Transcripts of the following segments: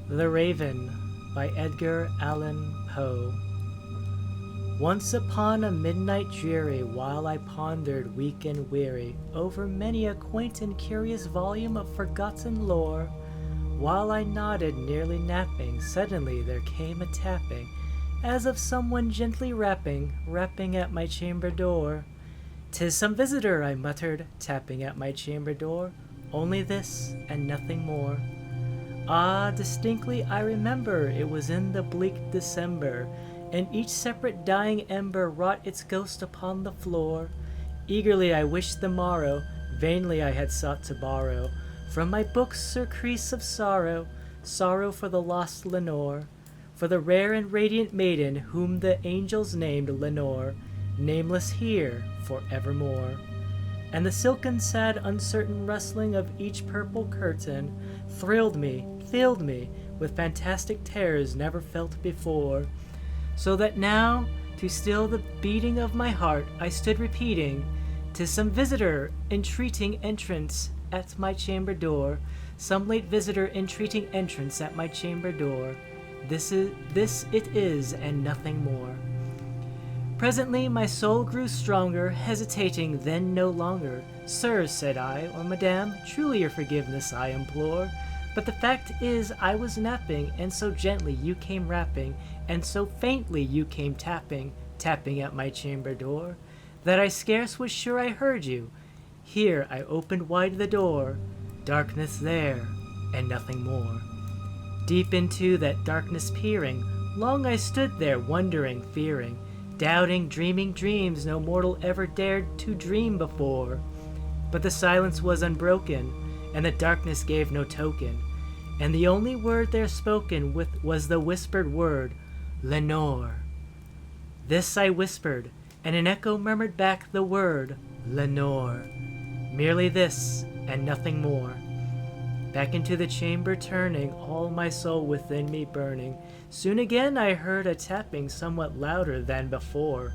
The Raven by Edgar Allan Poe. Once upon a midnight dreary, while I pondered weak and weary over many a quaint and curious volume of forgotten lore, while I nodded, nearly napping, suddenly there came a tapping, as of someone gently rapping at my chamber door. "'Tis some visitor," I muttered, tapping at my chamber door, "only this and nothing more." Ah, distinctly I remember, it was in the bleak December, and each separate dying ember wrought its ghost upon the floor. Eagerly I wished the morrow, vainly I had sought to borrow from my books surcease of sorrow, sorrow for the lost Lenore, for the rare and radiant maiden whom the angels named Lenore, nameless here for evermore. And the silken, sad, uncertain rustling of each purple curtain thrilled me, filled me with fantastic terrors never felt before, so that now, to still the beating of my heart, I stood repeating, "'Tis some visitor entreating entrance at my chamber door, some late visitor entreating entrance at my chamber door. This it is, and nothing more." Presently my soul grew stronger, hesitating then no longer. "Sir," said I, or "Madame, truly your forgiveness I implore. But the fact is I was napping, and so gently you came rapping, and so faintly you came tapping at my chamber door, that I scarce was sure I heard you. Here I opened wide the door, darkness there, and nothing more." Deep into that darkness peering, long I stood there, wondering, fearing, doubting, dreaming dreams no mortal ever dared to dream before. But the silence was unbroken, and the darkness gave no token, and the only word there spoken was the whispered word, "Lenore." This I whispered, and an echo murmured back the word, "Lenore." Merely this, and nothing more. Back into the chamber turning, all my soul within me burning, soon again I heard a tapping somewhat louder than before.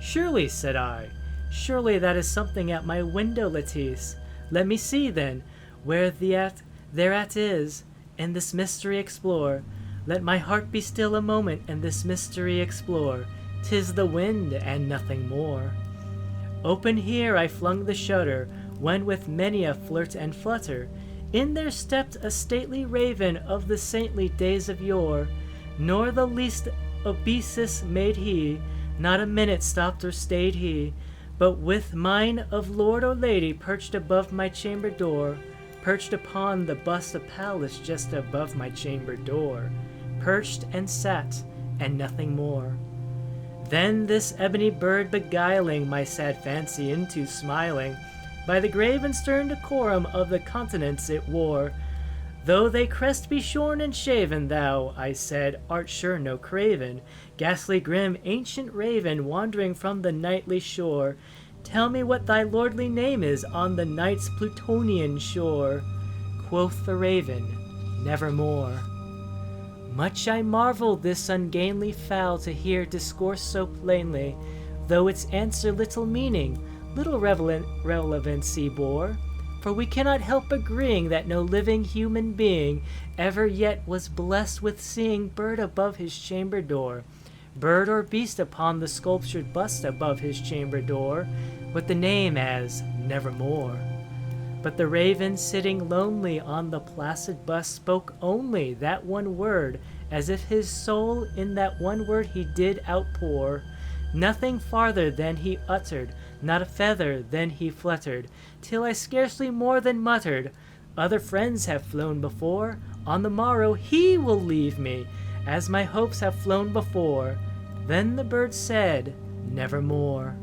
"Surely," said I, "surely that is something at my window, Lettice. Let me see, then, where thereat is, and this mystery explore. Let my heart be still a moment, and this mystery explore. 'Tis the wind, and nothing more." Open here I flung the shutter, when with many a flirt and flutter, in there stepped a stately raven of the saintly days of yore. Nor the least obeisance made he, not a minute stopped or stayed he, but with mine of lord or lady perched above my chamber door, perched upon the bust of Pallas just above my chamber door, perched and sat, and nothing more. Then this ebony bird beguiling my sad fancy into smiling, by the grave and stern decorum of the countenance it wore, "Though thy crest be shorn and shaven, thou," I said, "art sure no craven, ghastly grim ancient raven, wandering from the nightly shore. Tell me what thy lordly name is on the night's Plutonian shore." Quoth the raven, "Nevermore." Much I marveled this ungainly fowl to hear discourse so plainly, though its answer little meaning, little relevancy bore. For we cannot help agreeing that no living human being ever yet was blessed with seeing bird above his chamber door, bird or beast upon the sculptured bust above his chamber door, with the name as Nevermore. But the raven sitting lonely on the placid bust spoke only that one word, as if his soul in that one word he did outpour. Nothing farther than he uttered, not a feather then he fluttered, till I scarcely more than muttered, "Other friends have flown before, on the morrow he will leave me, as my hopes have flown before." Then the bird said, "Nevermore."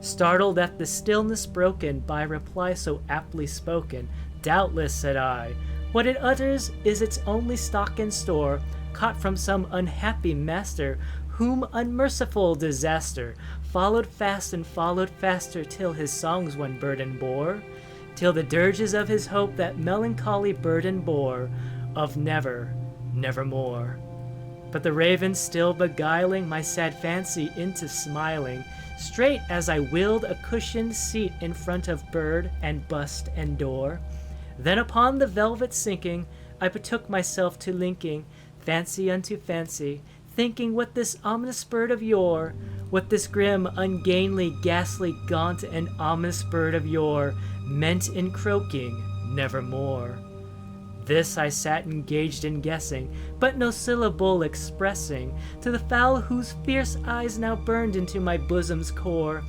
Startled at the stillness broken by reply so aptly spoken, "Doubtless," said I, "what it utters is its only stock and store, caught from some unhappy master, whom unmerciful disaster followed fast and followed faster, till his songs one burden bore, till the dirges of his hope that melancholy burden bore, of never, nevermore." But the raven still beguiling my sad fancy into smiling, straight as I willed a cushioned seat in front of bird and bust and door. Then upon the velvet sinking, I betook myself to linking fancy unto fancy, thinking what this ominous bird of yore, what this grim, ungainly, ghastly, gaunt, and ominous bird of yore meant in croaking nevermore. This I sat engaged in guessing, but no syllable expressing, to the fowl whose fierce eyes now burned into my bosom's core.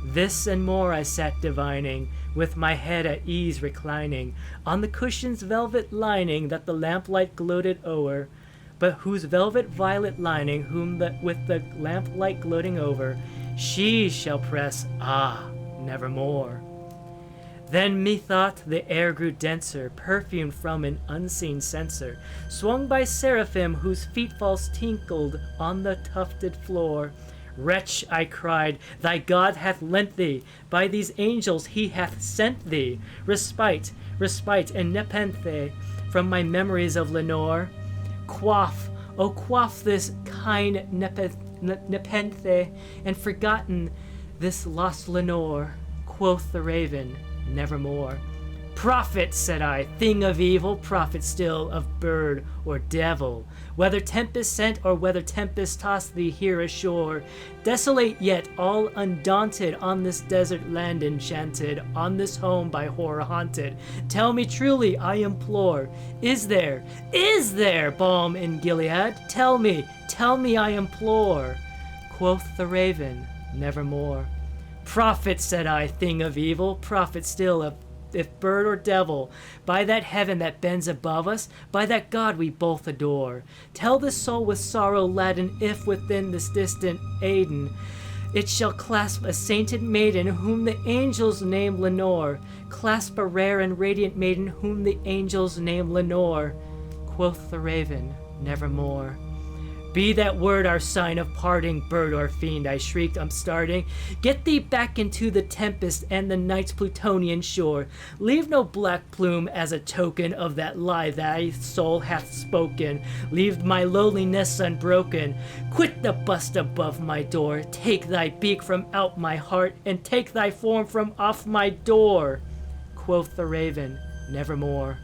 This and more I sat divining, with my head at ease reclining, on the cushion's velvet lining that the lamplight gloated o'er, but whose velvet violet lining, with the lamplight gloating over, she shall press, nevermore. Then methought the air grew denser, perfumed from an unseen censer, swung by seraphim whose feetfalls tinkled on the tufted floor. Wretch, I cried, thy God hath lent thee, by these angels he hath sent thee, respite, and nepenthe from my memories of Lenore. Quaff, oh quaff this kind nepenthe, and forgotten this lost Lenore. Quoth the raven, nevermore. Prophet, said I, thing of evil, prophet still of bird or devil, whether tempest sent or whether tempest tossed thee here ashore, desolate yet all undaunted on this desert land enchanted, on this home by horror haunted, tell me truly, I implore, is there balm in Gilead? Tell me, I implore. Quoth the raven, nevermore. Prophet, said I, thing of evil, prophet still of if bird or devil, by that heaven that bends above us, by that God we both adore, tell this soul with sorrow laden if within this distant Aden it shall clasp a sainted maiden whom the angels name Lenore, clasp a rare and radiant maiden whom the angels name Lenore. Quoth the raven, nevermore. Be that word our sign of parting, bird or fiend, I shrieked, upstarting. Get thee back into the tempest and the night's Plutonian shore. Leave no black plume as a token of that lie thy soul hath spoken. Leave my lowly nest unbroken. Quit the bust above my door. Take thy beak from out my heart, and take thy form from off my door. Quoth the raven, nevermore.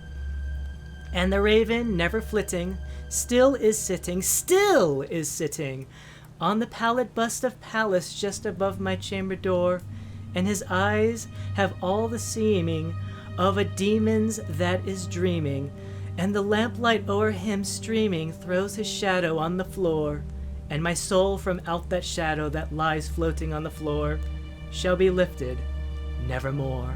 And the raven, never flitting, still is sitting on the pallid bust of Pallas just above my chamber door, and his eyes have all the seeming of a demon's that is dreaming, and the lamplight o'er him streaming throws his shadow on the floor, and my soul from out that shadow that lies floating on the floor shall be lifted nevermore.